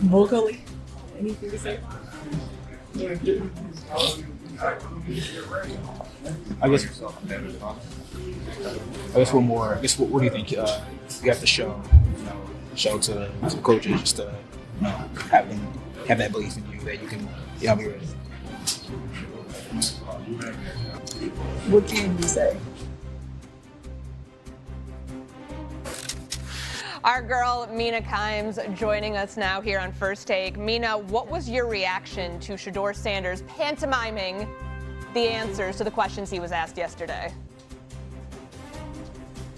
vocally. Anything to say? I guess one more. What do you think you have to show to the coaches just to have that belief in you that you can be ready. What can you say? Our girl, Mina Kimes, joining us now here on First Take. Mina, what was your reaction to Shedeur Sanders pantomiming the answers to the questions he was asked yesterday?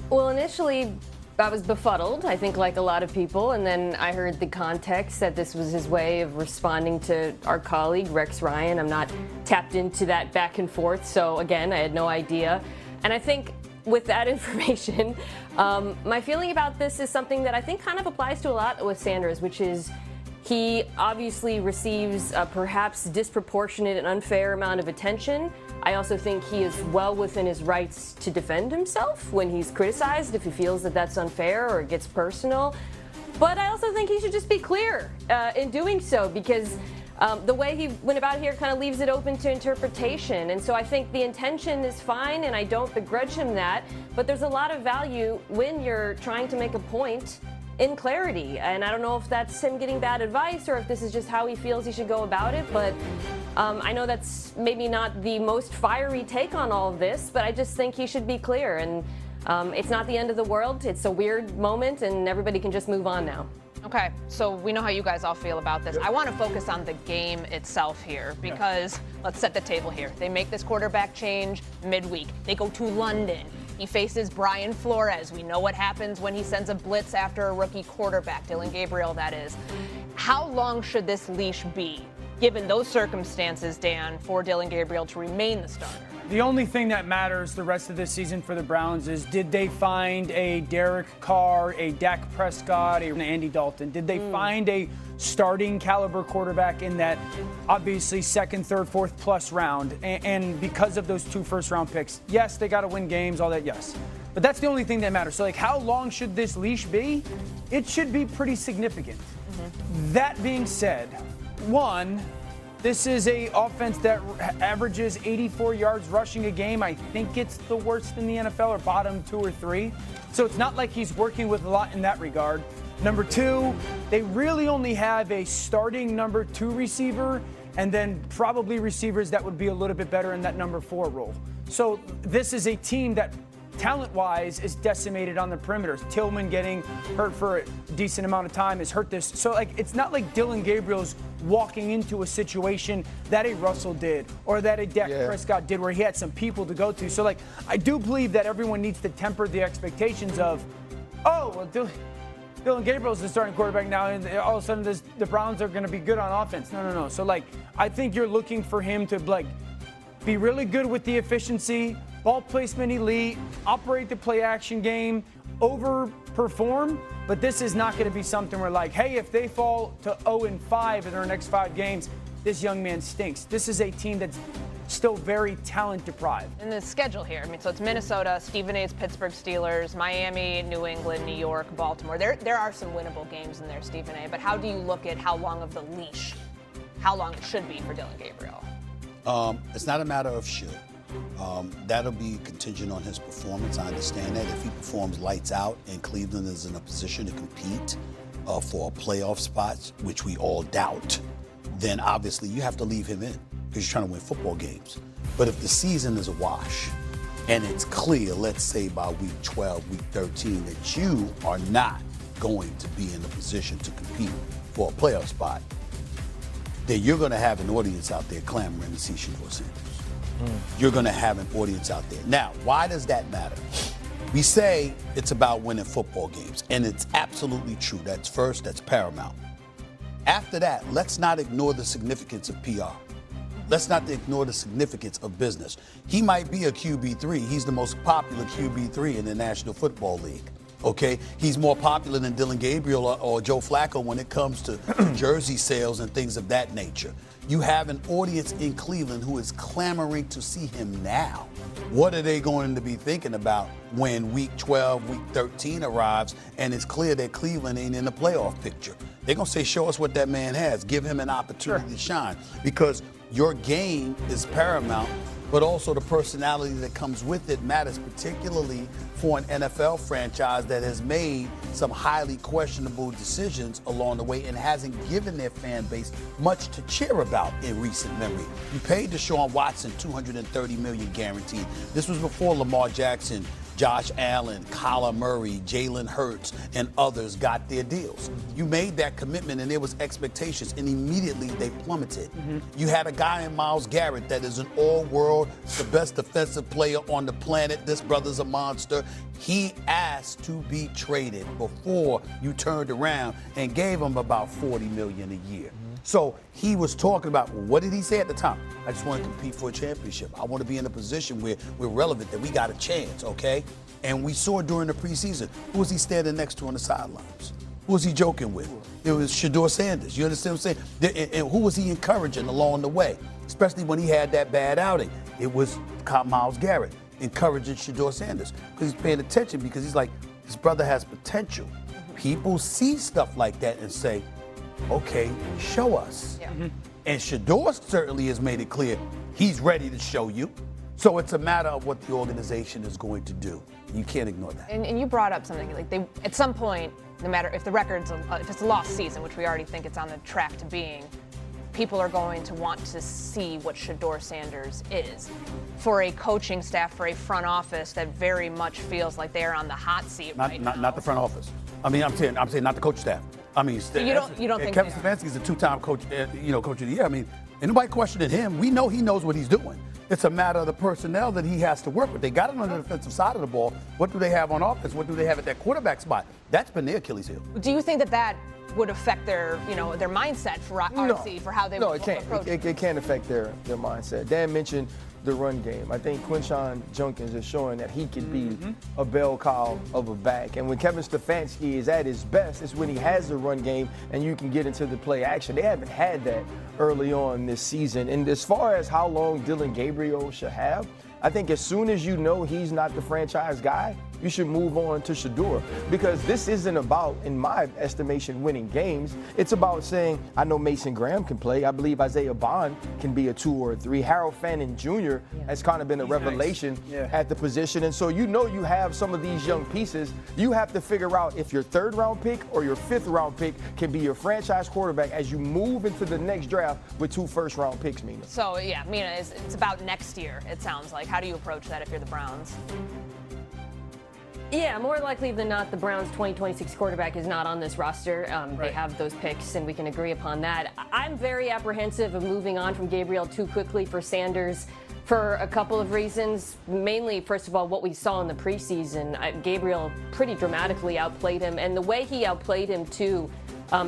Well, initially, I was befuddled, I think like a lot of people, and then I heard the context that this was his way of responding to our colleague, Rex Ryan. I'm not tapped into that back and forth, so again, I had no idea. And I think with that information, my feeling about this is something that I think kind of applies to a lot with Sanders, which is he obviously receives a perhaps disproportionate and unfair amount of attention. I also think he is well within his rights to defend himself when he's criticized, if he feels that that's unfair or it gets personal. But I also think he should just be clear in doing so, because the way he went about here kind of leaves it open to interpretation. And so I think the intention is fine, and I don't begrudge him that. But there's a lot of value when you're trying to make a point in clarity. And I don't know if that's him getting bad advice or if this is just how he feels he should go about it. But I know that's maybe not the most fiery take on all of this, but I just think he should be clear. And it's not the end of the world. It's a weird moment, and everybody can just move on now. Okay, so we know how you guys all feel about this. I want to focus on the game itself here because let's set the table here. They make this quarterback change midweek. They go to London. He faces Brian Flores. We know what happens when he sends a blitz after a rookie quarterback, Dillon Gabriel, that is. How long should this leash be, given those circumstances, Dan, for Dillon Gabriel to remain the starter? The only thing that matters the rest of this season for the Browns is, did they find a Derek Carr, a Dak Prescott, a Andy Dalton? Did they find a starting caliber quarterback in that obviously second, third, fourth plus round? And because of those 2 first-round picks, yes, they got to win games, all that, yes. But that's the only thing that matters. So, how long should this leash be? It should be pretty significant. That being said, one, this is a offense that averages 84 yards rushing a game. I think it's the worst in the NFL, or bottom 2 or 3. So it's not like he's working with a lot in that regard. Number 2, they really only have a starting number 2 receiver, and then probably receivers that would be a little bit better in that number 4 role. So this is a team that talent-wise is decimated on the perimeters. Tillman getting hurt for a decent amount of time has hurt this. So, it's not like Dillon Gabriel's walking into a situation that a Russell did or that a Dak Prescott did where he had some people to go to. So, I do believe that everyone needs to temper the expectations of, Dillon Gabriel's the starting quarterback now, and all of a sudden the Browns are going to be good on offense. No. So, I think you're looking for him to, be really good with the efficiency, ball placement elite, operate the play action game, overperform. But this is not going to be something where hey, if they fall to 0-5 in their next 5 games, this young man stinks. This is a team that's still very talent deprived. And the schedule here, so it's Minnesota, Stephen A's Pittsburgh Steelers, Miami, New England, New York, Baltimore. There are some winnable games in there, Stephen A. But how do you look at how long of the leash, how long it should be for Dillon Gabriel? It's not a matter of should. That'll be contingent on his performance. I understand that. If he performs lights out and Cleveland is in a position to compete for a playoff spot, which we all doubt, then obviously you have to leave him in because you're trying to win football games. But if the season is a wash and it's clear, let's say by week 12, week 13, that you are not going to be in a position to compete for a playoff spot, then you're going to have an audience out there clamoring to see Shedeur Sanders. You're going to have an audience out there. Now, why does that matter? We say it's about winning football games, and it's absolutely true. That's first, that's paramount. After that, let's not ignore the significance of PR. Let's not ignore the significance of business. He might be a QB3. He's the most popular QB3 in the National Football League. Okay, he's more popular than Dylan Gabriel or Joe Flacco when it comes to jersey sales and things of that nature. You have an audience in Cleveland who is clamoring to see him now. What are they going to be thinking about when week 12, week 13 arrives and it's clear that Cleveland ain't in the playoff picture? They're going to say, show us what that man has. Give him an opportunity to shine, because your game is paramount, but also the personality that comes with it matters, particularly for an NFL franchise that has made some highly questionable decisions along the way and hasn't given their fan base much to cheer about in recent memory. You paid Deshaun Watson $230 million guaranteed. This was before Lamar Jackson, Josh Allen, Kyler Murray, Jalen Hurts, and others got their deals. You made that commitment and there was expectations, and immediately they plummeted. You had a guy in Myles Garrett that is an all-world, the best defensive player on the planet. This brother's a monster. He asked to be traded before you turned around and gave him about $40 million a year. So he was talking about, what did he say at the time? I just want to compete for a championship. I want to be in a position where we're relevant, that we got a chance, okay? And we saw during the preseason, who was he standing next to on the sidelines? Who was he joking with? It was Shedeur Sanders. You understand what I'm saying? And who was he encouraging along the way? Especially when he had that bad outing. It was Myles Garrett encouraging Shedeur Sanders, because he's paying attention, because he's like, his brother has potential. People see stuff like that and say, okay, show us. And Shedeur certainly has made it clear he's ready to show you. So it's a matter of what the organization is going to do. You can't ignore that. And you brought up something like they, at some point, no matter if the record's, if it's a lost season, which we already think it's on the track to being, people are going to want to see what Shedeur Sanders is. For a coaching staff, for a front office that very much feels like they're on the hot seat right now. Not the front office. I mean, I'm saying not the coach staff. I mean, you don't think Kevin Stefanski's a two-time coach, coach of the year. I mean, ain't nobody questioning him. We know he knows what he's doing. It's a matter of the personnel that he has to work with. They got him on the defensive side of the ball. What do they have on offense? What do they have at that quarterback spot? That's been their Achilles heel. Do you think that would affect their, their mindset for RC, for how they no, would it can't. approach It can't affect their mindset. Dan mentioned the run game. I think Quinshon Judkins is showing that he can be a bell cow of a back. And when Kevin Stefanski is at his best, it's when he has the run game and you can get into the play action. They haven't had that early on this season. And as far as how long Dylan Gabriel should have, I think as soon as you know he's not the franchise guy, you should move on to Shedeur, because this isn't about, in my estimation, winning games. It's about saying, I know Mason Graham can play. I believe Isaiah Bond can be a 2 or a 3. Harold Fannin Jr. has kind of been a revelation at the position. And so you have some of these young pieces. You have to figure out if your 3rd round pick or your 5th round pick can be your franchise quarterback as you move into the next draft with 2 first round picks, Mina. So, Mina, it's about next year, it sounds like. How do you approach that if you're the Browns? Yeah, more likely than not, the Browns' 2026 quarterback is not on this roster. They have those picks, and we can agree upon that. I'm very apprehensive of moving on from Gabriel too quickly for Sanders for a couple of reasons. Mainly, first of all, what we saw in the preseason. Gabriel pretty dramatically outplayed him, and the way he outplayed him, too,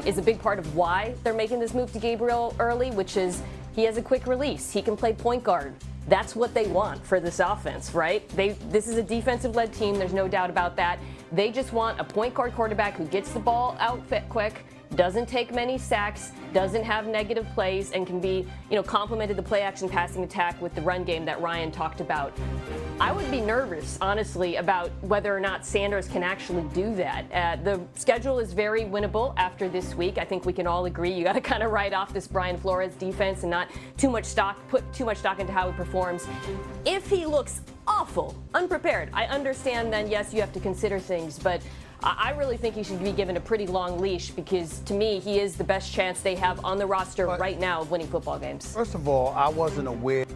is a big part of why they're making this move to Gabriel early, which is he has a quick release. He can play point guard. That's what they want for this offense, right? This is a defensive-led team. There's no doubt about that. They just want a point guard quarterback who gets the ball out quick, doesn't take many sacks, doesn't have negative plays, and can be, complemented the play-action passing attack with the run game that Ryan talked about. I would be nervous, honestly, about whether or not Sanders can actually do that. The schedule is very winnable after this week. I think we can all agree. You got to kind of write off this Brian Flores defense and not put too much stock into how he performs. If he looks awful, unprepared, I understand then, yes, you have to consider things, but I really think he should be given a pretty long leash, because to me, he is the best chance they have on the roster right now of winning football games. First of all, I wasn't aware